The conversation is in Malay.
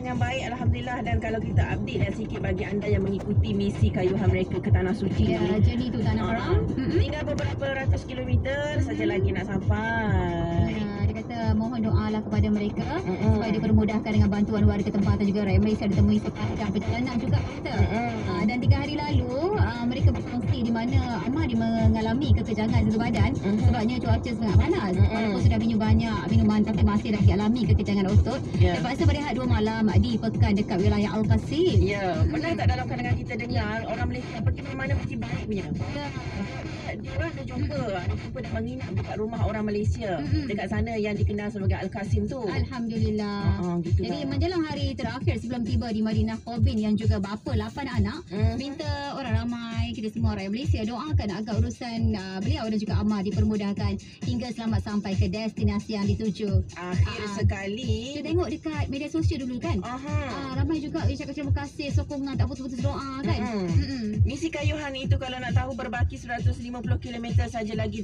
dengan baik, alhamdulillah. Dan kalau kita update sikit bagi anda yang mengikuti misi kayuhan mereka ke Tanah Suci Ya, journey tu Tanah Haram. Tinggal beberapa ratus kilometer saja lagi nak sampai. Dia kata mohon doalah kepada mereka supaya dipermudahkan dengan bantuan warga tempatan juga rakyat Malaysia ditemui sepanjang perjalanan juga kata. Dan 3 hari lalu mereka berkongsi di mana Ahmad mengalami kekejangan seluruh badan sebabnya cuaca sangat panas. Walaupun sudah minum banyak minuman tapi masih lagi alami kekejangan otot. Terpaksa berehat 2 malam di pekan dekat wilayah Al-Qasim. Ya, pernah tak dalam pandangan kita dengar orang Malaysia pergi mana-mana mesti baik punya. Dia orang ada jumpa dan menginap dekat rumah orang Malaysia dekat sana yang dikenal sebagai Al-Qasim tu. Alhamdulillah. Gitu Jadi menjelang hari terakhir sebelum tiba di Madinah, Qobin yang juga bapa 8 anak minta orang ramai, kita semua rakyat Malaysia doakan agar urusan beliau dan juga Ahmad dipermudahkan hingga selamat sampai ke destinasi yang dituju. Akhir sekali. Kita tengok dekat media sosial dulu kan. Ramai juga cakap terima kasih, sokongan, tak putus-putus doa kan. Misi kayuhan itu kalau nak tahu berbaki 150 km saja lagi.